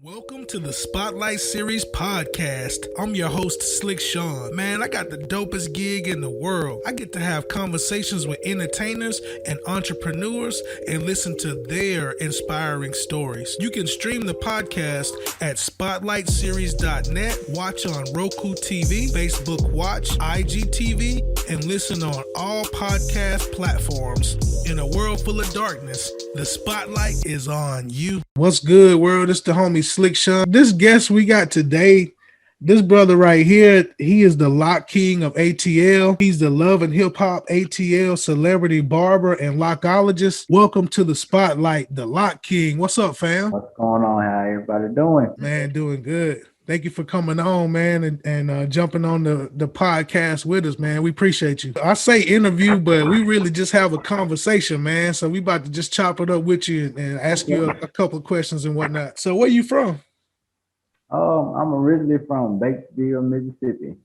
Welcome to the Spotlight Series podcast. I'm your host, Slick Sean. Man, I got the dopest gig in the world. I get to have conversations with entertainers and entrepreneurs and listen to their inspiring stories. You can stream the podcast at spotlightseries.net, watch on Roku TV, Facebook Watch, IGTV, and listen on all podcast platforms. In a world full of darkness, the spotlight is on you. What's good, world? It's the homie Slick Sean. This guest we got today, this brother right here, he is the Loc King of ATL. He's the love and hip hop ATL celebrity barber and lockologist. Welcome to the spotlight, the Loc King. What's up, fam? What's going on? How everybody doing? Man, doing good. Thank you for coming on, man, and jumping on the podcast with us, man. We appreciate you. I say interview, but we really just have a conversation, man. So we about to just chop it up with you and ask you a couple of questions and whatnot. So where you from? I'm originally from Batesville, Mississippi.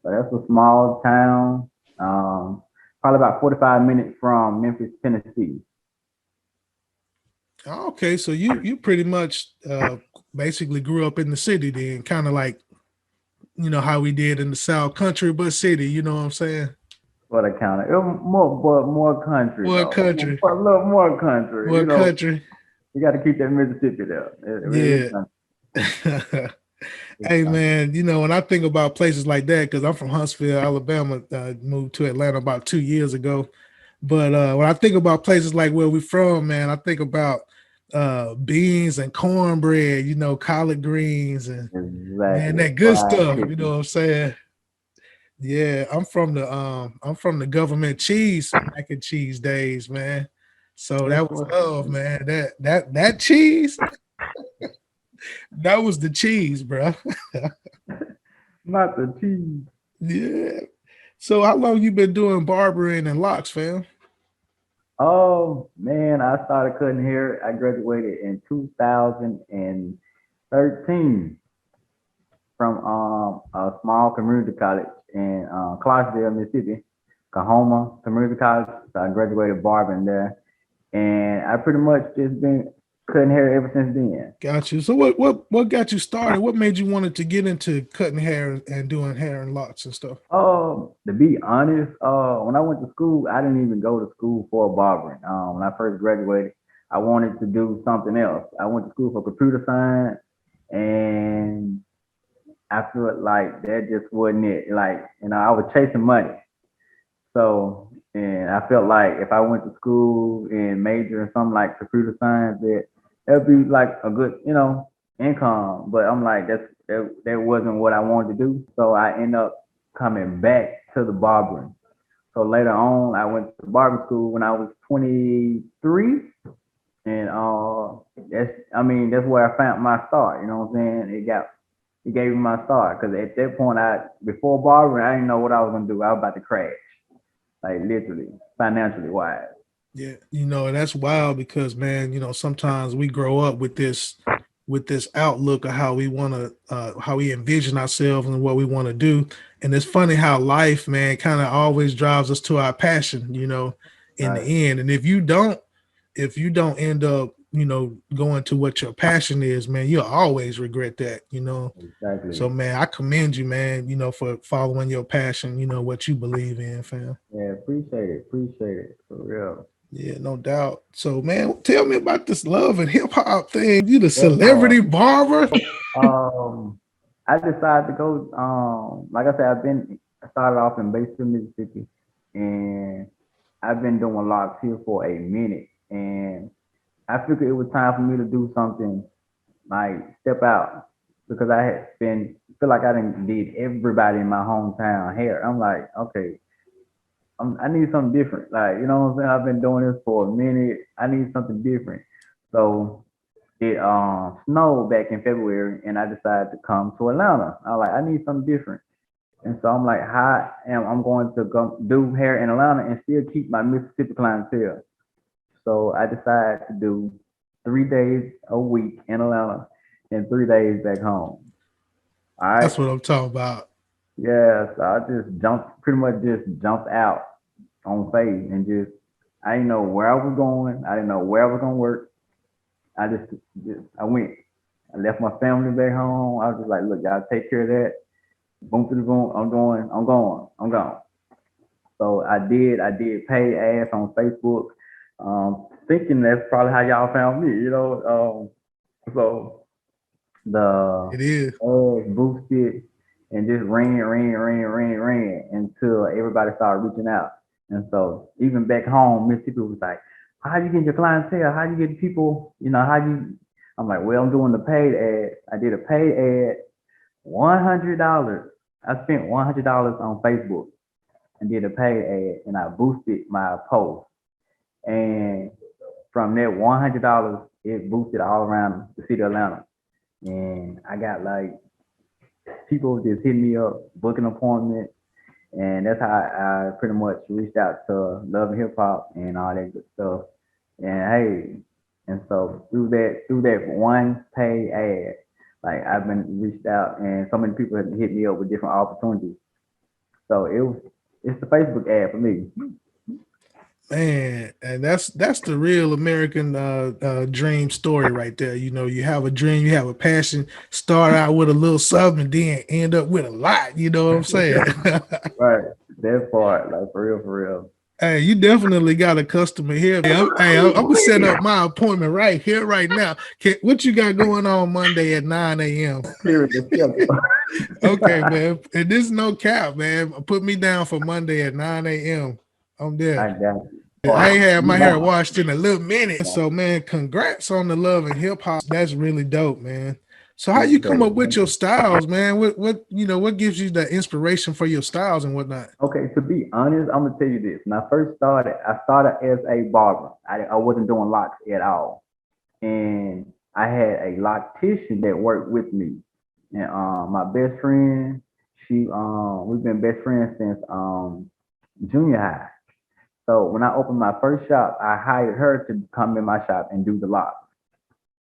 So that's a small town, probably about 45 minutes from Memphis, Tennessee. Okay, so you pretty much basically grew up in the city then, kind of like, you know, how we did in the South, country but city, you know what I'm saying? What I count it was more country. More country. A little more country. More country. You got to keep that Mississippi there. Yeah. Hey man, you know, when I think about places like that, because I'm from Huntsville, Alabama, moved to Atlanta about 2 years ago. But when I think about places like where we're from, man, I think about beans and cornbread, you know, collard greens and man, that good stuff, you know what I'm saying? Yeah, I'm from the government cheese, mac and cheese days, man. So that was love, man. That cheese, that was the cheese, bro. Not the cheese. Yeah. So how long you been doing barbering and locks, fam? Oh man, I started cutting hair. I graduated in 2013 from a small community college in Clarksville, Mississippi, Kahoma Community College. So I graduated barbering there, and I pretty much just been cutting hair ever since then. Got you. So what got you started? What made you wanted to get into cutting hair and doing hair and locks and stuff? To be honest, when I went to school, I didn't even go to school for barbering. When I first graduated, I wanted to do something else. I went to school for computer science, and I felt like that just wasn't it. Like, you know, I was chasing money. So, and I felt like if I went to school and major in something like computer science, that'd be like a good, you know, income. But I'm like, that wasn't what I wanted to do. So I ended up coming back to the barbering. So later on, I went to barber school when I was 23. And that's where I found my start. You know what I'm saying? It gave me my start. Because at that point, before barbering, I didn't know what I was going to do. I was about to crash. Like literally, financially wise. Yeah, you know, and that's wild because, man, you know, sometimes we grow up with this outlook of how we want to, how we envision ourselves and what we want to do. And it's funny how life, man, kind of always drives us to our passion, you know, in the end. And if you don't end up, you know, going to what your passion is, man, you'll always regret that, you know. Exactly. So, man, I commend you, man, you know, for following your passion, you know, what you believe in, fam. Yeah, appreciate it, for real. Yeah, no doubt. So, man, tell me about this love and hip hop thing. You the celebrity barber? I decided to go. Like I said, I started off in Batesville, Mississippi, and I've been doing locks here for a minute, and I figured it was time for me to do something like step out because I feel like I did everybody in my hometown hair. I'm like, okay. I need something different. Like, you know what I'm saying? I've been doing this for a minute. I need something different. So it snowed back in February and I decided to come to Atlanta. I was like, I need something different. And so I'm like, how am I going to go do hair in Atlanta and still keep my Mississippi clientele? So I decided to do 3 days a week in Atlanta and 3 days back home. All right. That's what I'm talking about. Yeah, so I pretty much jumped out on faith and I didn't know where I was going. I didn't know where I was going to work. I went. I left my family back home. I was just like, look, y'all take care of that. Boom to the boom. I'm gone. So I did pay ads on Facebook, thinking that's probably how y'all found me, you know. So the It is. ads boosted and just ran until everybody started reaching out. And so even back home, Mississippi was like, how you get your clientele? How you get people, how you I'm like, well, I'm doing the paid ad. I did a paid ad, $100. I spent $100 on Facebook and did a paid ad and I boosted my post. And from that $100, it boosted all around the city of Atlanta. And I got like people just hitting me up, booking appointments, and that's how I pretty much reached out to Love and Hip Hop and all that good stuff. And hey, and so through that one pay ad, like I've been reached out, and so many people have hit me up with different opportunities. So it's the Facebook ad for me. Man, and that's the real American dream story right there. You have a dream, you have a passion, start out with a little something, and then end up with a lot. You know what I'm saying? Right, that part, like for real. Hey, you definitely got a customer here. I'm gonna set up my appointment right here, right now. What you got going on Monday at 9 a.m.? Period. Okay, man. And this is no cap, man. Put me down for Monday at 9 a.m. I'm there. I got you. I ain't had You my hair know, washed in a little minute. So, man, congrats on the Love and Hip Hop. That's really dope, man. So how you come appreciate up with it. your styles, man? What gives you the inspiration for your styles and whatnot? Okay, to be honest, I'm gonna tell you this. When I started as a barber. I wasn't doing locks at all, and I had a loctician that worked with me. And my best friend, we've been best friends since junior high. So when I opened my first shop, I hired her to come in my shop and do the locks.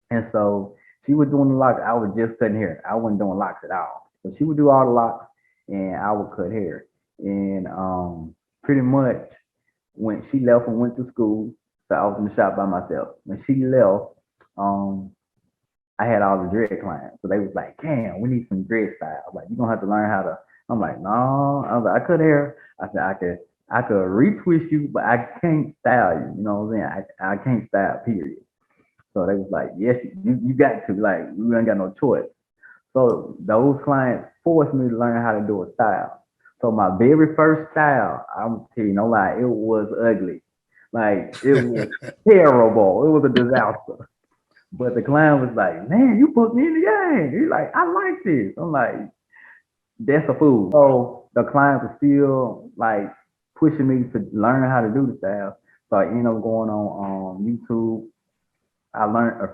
And so she was doing the locks. I was just cutting hair. I wasn't doing locks at all. So she would do all the locks, and I would cut hair. And pretty much when she left and went to school, so I was in the shop by myself. When she left, um, I had all the dread clients. So they was like, "Damn, we need some dread style. Like, you're gonna have to learn how to." I'm like, "No." I was like, "I cut hair." I said, I could retwist you, but I can't style you. You know what I'm saying? I can't style, period." So they was like, "Yes, you got to. Like, you ain't got no choice." So those clients forced me to learn how to do a style. So my very first style, I'm tell you no lie, it was ugly. Like, it was terrible. It was a disaster. But the client was like, "Man, you put me in the game." He's like, "I like this." I'm like, "That's a fool." So the client was still like pushing me to learn how to do the style. So I ended up going on YouTube. I learned a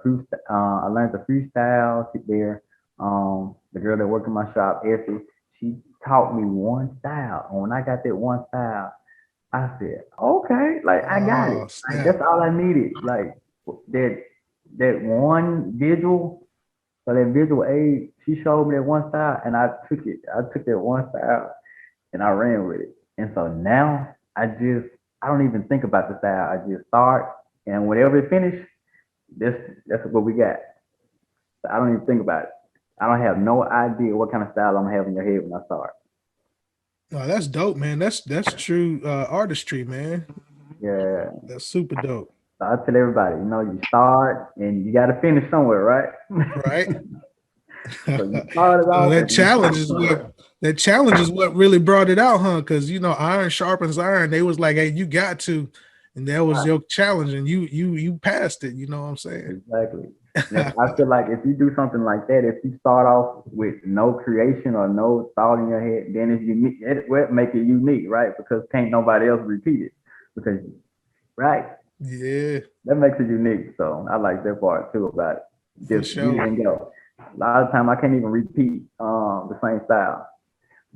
few styles there. The girl that worked in my shop, Effie, she taught me one style. And when I got that one style, I said, "Okay, like I got it. Oh, Like snap. that's all I needed. Like that that one visual, so that visual aid, she showed me that one style, and I took it. I took that one style and I ran with it. And so now I don't even think about the style. I just start, and whatever it finish, that's that's what we got. So I don't even think about it. I don't have no idea what kind of style I'm gonna have in your head when I start. Oh, that's dope, man. That's true artistry, man. Yeah. That's super dope. So I tell everybody, you start and you got to finish somewhere, right? Right? So you started So off that and you challenge finish is what somewhere. that challenge is what really brought it out, huh? Because iron sharpens iron. They was like, "Hey, you got to," and that was Right. your challenge, and you passed it. You know what I'm saying? Exactly. And I feel like if you do something like that, if you start off with no creation or no thought in your head, then it's unique. It will make it unique, right? Because can't nobody else repeat it. Because right, Yeah, that makes it unique. So I like that part too about it. for Just use sure. and go. A lot of time I can't even repeat the same style.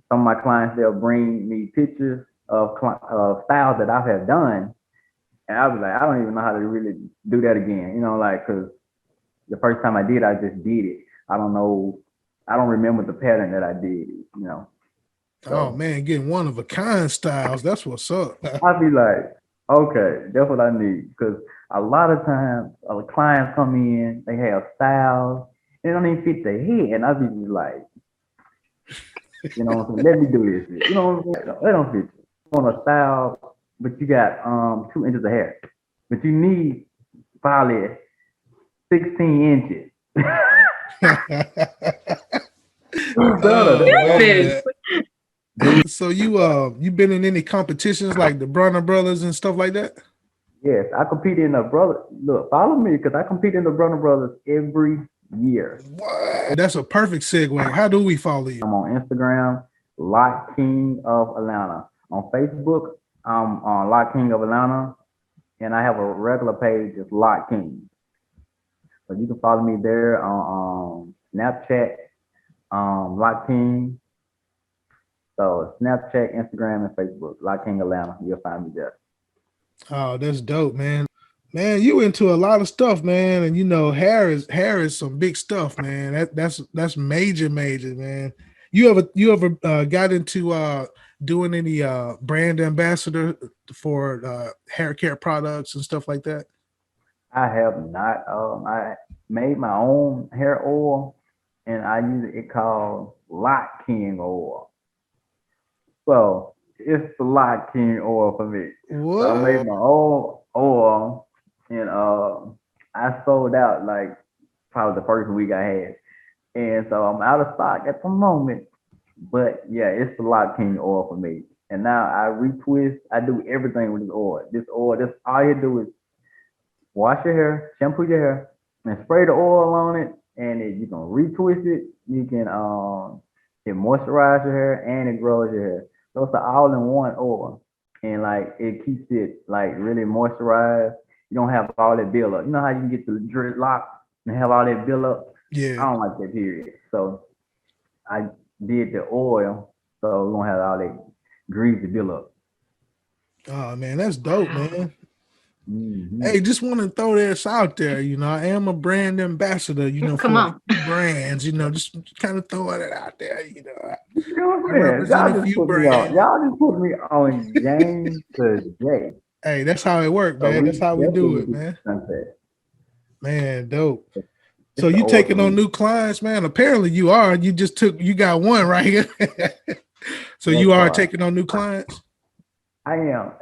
Some of my clients they'll bring me pictures of styles that I have done, and I was like, I don't even know how to really do that again. Like because the first time I did, I just did it. I don't know, I don't remember the pattern that I did. Oh So man, getting one of a kind styles. That's what's up. I'd be like, okay, that's what I need because a lot of times clients come in, they have styles, It don't even fit the head. And I be just like, you know what I'm saying? Let me do this. You know what I'm saying? It don't fit you. You want a style, but you got 2 inches of hair. But you need probably 16 inches. Do better. Oh Goodness. man. So you been in any competitions like the Bronner Brothers and stuff like that? Yes, I compete in the brother. Look, follow me because I compete in the Brother Brothers every year. What? That's a perfect segue. How do we follow you? I'm on Instagram, Loc King of Atlanta. On Facebook, I'm on Loc King of Atlanta, and I have a regular page, it's Loc King. So you can follow me there on Snapchat, Loc King. So Snapchat, Instagram, and Facebook, Loc King Atlanta. You'll find me there. Oh, that's dope, man. Man, you into a lot of stuff, man, and you know, hair is some big stuff, man. That's major, man. You ever got into doing any brand ambassador for hair care products and stuff like that? I have not. I made my own hair oil, and I use it called Loc King oil. So it's the Loc King oil for me. So I made What? my own oil, and I sold out like probably the first week I had, and so I'm out of stock at the moment. But yeah, it's the Loc King oil for me. And now I retwist. I do everything with this oil. This oil, this all you do is wash your hair, shampoo your hair, and spray the oil on it. And you can retwist it. You can it moisturize your hair and it grows your hair. So it's an all-in-one oil, and like it keeps it like really moisturized. You don't have all that buildup. You know how you can get the dreadlock and have all that buildup. I Yeah. don't like that period. So I did the oil, so we don't have all that greasy buildup. Oh man, that's dope, Wow. man. Mm-hmm. Hey, just want to throw this out there. You know, I am a brand ambassador, you know, Come for a on. few brands, you know, just kind of throwing it out there. You know, You know I what I'm saying? represent a Y'all just few put me on. brands. Y'all just put me on James to J. Hey, that's how it works, So man. we That's how we definitely do will it, be man. sunset. Man, dope. So It's the you oil for taking on me. new clients, man? Apparently you are. You got one right here. So you That are part. taking on new clients? I am.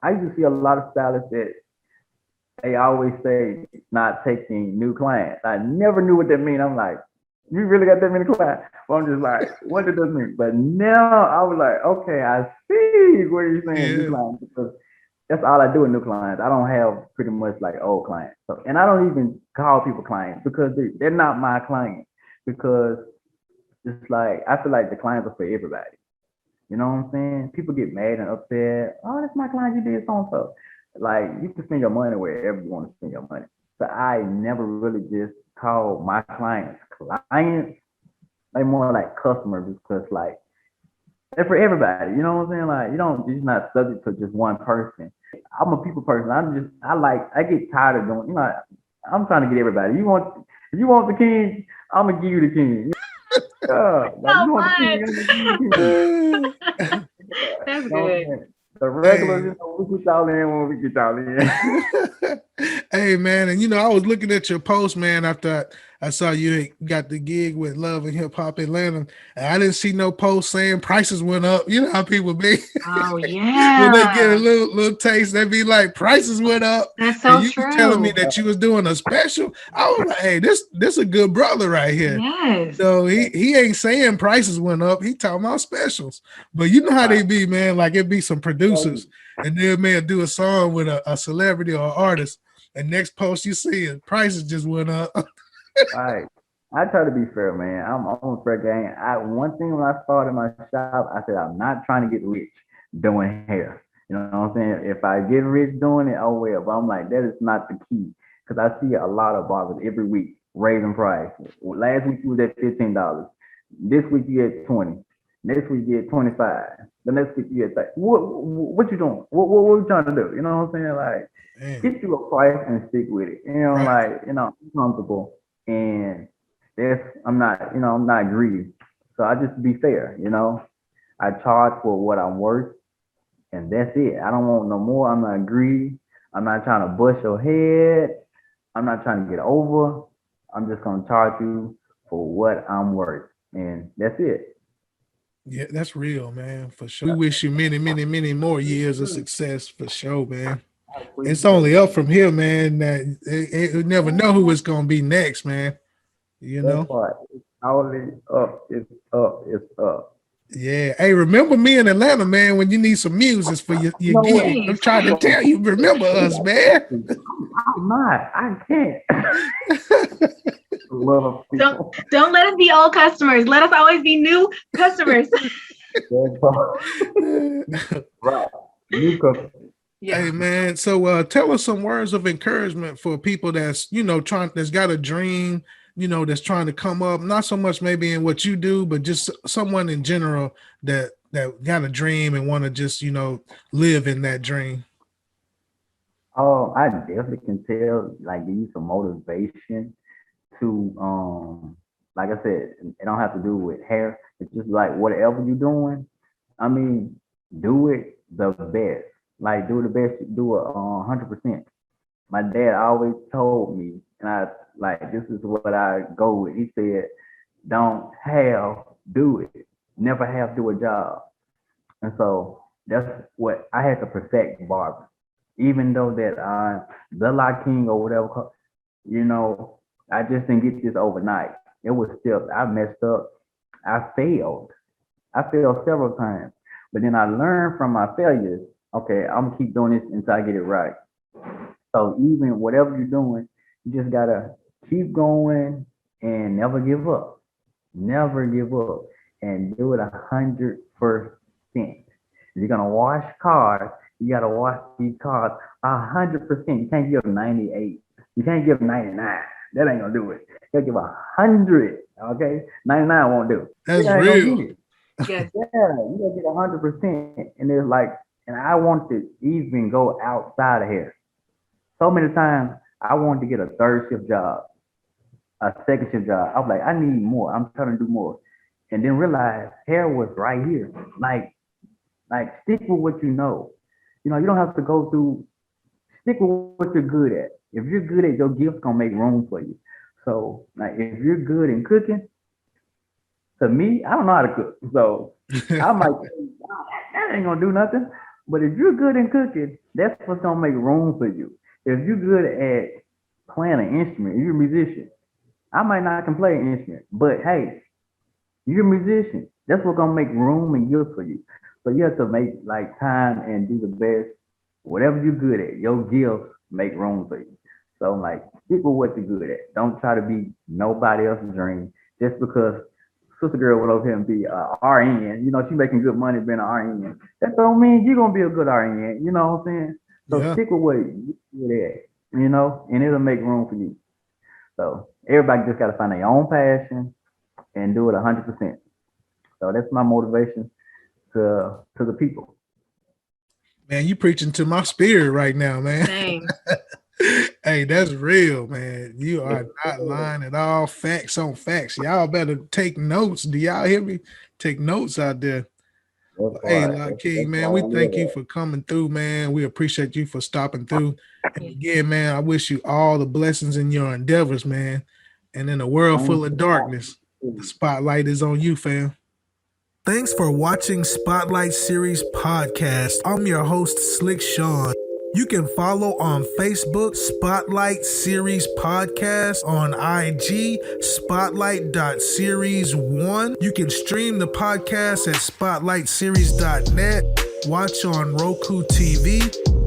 I used to see a lot of stylists that they always say not taking new clients. I never knew what that mean. I'm like, you really got that many clients? Well, I'm just like, what does this mean? But now I was like, okay, I see what you're saying, new Yeah. clients, because that's all I do with new clients. I don't have pretty much like old clients. So, and I don't even call people clients because they're not my clients. Because it's like I feel like the clients are for everybody. You know what I'm saying? People get mad and upset. Oh, that's my client. You did so and so. Like you can spend your money wherever you want to spend your money. So I never really just call my clients clients. They more like customers because like they're for everybody. You know what I'm saying? Like you're not subject to just one person. I'm a people person. I get tired of doing. You know, I'm trying to get everybody. If you want the king, I'm gonna give you the king. Yeah, like So you want the king, I'm gonna give you the king. That's You know what I'm good. saying? The regulars, Hey. we get y'all in when we get y'all in. Hey man, and you know, I was looking at your post, man, after I saw you had got the gig with Love and Hip Hop Atlanta, and I didn't see no post saying prices went up. You know how people be Oh when they get a yeah. little taste, they be like, prices went up. That's And so you was telling me true. that you was doing a special. I was like, hey, this a good brother right here. Yes. So he ain't saying prices went up. He talking about specials. But you know how they Right. be, man. Like it be some producers, and they may do a song with a celebrity or artist, and next post you see it, prices just went up. Right. I try to be fair, man. I'm on fair game. One thing when I started my shop, I said I'm not trying to get rich doing hair. You know what I'm saying? If I get rich doing it, oh well. But I'm like, that is not the key. Because I see a lot of barbers every week raising price. Last week you was at $15. This week you at 20. Next week you at 25. The next week you at 30. What you doing? What you trying to do? You know what I'm saying? Like Man, get you a price and stick with it. You know, right. like, I'm comfortable. And that's I'm not greedy. So I just be fair. I charge for what I'm worth and that's it. I don't want no more. I'm not greedy. I'm not trying to bust your head. I'm not trying to get over. I'm just gonna charge you for what I'm worth, and that's it. Yeah, that's real, man, for sure. We wish you many, many, many more years of success for sure, man. I It's appreciate only it. up from here, man. That you never know who it's gonna be next, man. You That know? part. It's always up. It's up. It's up. Yeah. Hey, remember me in Atlanta, man, when you need some music for You your know what? gig. I'm trying to tell you, remember us, man. I'm not. I can't. Love Don't people. don't let us be old customers. Let us always be new customers. That part. Right. New customers. Hey man, so tell us some words of encouragement for people that's that's got a dream, that's trying to come up, not so much maybe in what you do, but just someone in general that got a dream and want to just live in that dream. Oh, I definitely can tell, like, give you some motivation to, like I said, it don't have to do with hair. It's just like whatever you're doing. I mean, do it the best. Like, do the best. Do it 100%. My dad always told me, and I like this is what I go with. He said, "Don't have, do it. Never have do a job." And so that's what I had to perfect barber. Even though that I'm the Loc King or whatever, you know, I just didn't get this overnight. It was still, I messed up. I failed. I failed several times. But then I learned from my failures. Okay, I'm gonna keep doing this until I get it right. So even whatever you're doing, you just gotta keep going and never give up. Never give up and do it 100%. If you're gonna wash cars, you gotta wash these cars 100%. You can't give 98. You can't give 99. That ain't gonna do it. You gotta give 100. Okay, 99 won't do. That's That ain't gonna real. get it. Yeah, you gotta get 100%. And it's like, and I want to even go outside of here. So many times I wanted to get a third shift job, a second shift job. I was like, I need more. I'm trying to do more. And then realize hair was right here. Like stick with what you know. You know, you don't have to go through, stick with what you're good at. If you're good at, your gift's gonna make room for you. So like if you're good in cooking, to me, I don't know how to cook. So I might say, "Wow, that ain't gonna do nothing." But if you're good in cooking, that's what's gonna make room for you. If you're good at playing an instrument, you're a musician. I might not can play an instrument, but hey, you're a musician. That's what's gonna make room and gifts for you. So you have to make like time and do the best. Whatever you're good at, your gifts make room for you. So like stick with what you're good at. Don't try to be nobody else's dream just because sister girl went over here and be a RN. You know, she making good money being an RN. That don't mean you're gonna be a good RN. You know what I'm saying? So Yeah. stick with what you're good at, you know, and it'll make room for you. So everybody just gotta find their own passion and do it 100%. So that's my motivation to the people. Man, you preaching to my spirit right now, man. Same. Hey, that's real, man. You are not lying at all. Facts on facts. Y'all better take notes. Do y'all hear me? Take notes out there. That's Hey, why. Loc King, That's man, why we I'm thank you here. for coming through, man. We appreciate you for stopping through. And again, man, I wish you all the blessings in your endeavors, man. And in a world full of darkness, the spotlight is on you, fam. Thanks for watching Spotlight Series Podcast. I'm your host, Slick Sean. You can follow on Facebook, Spotlight Series Podcast, on IG, spotlight.series1. You can stream the podcast at spotlightseries.net, watch on Roku TV,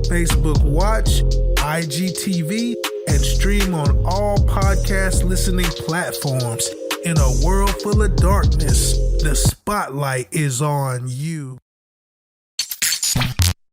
Facebook Watch, IGTV, and stream on all podcast listening platforms. In a world full of darkness, the spotlight is on you.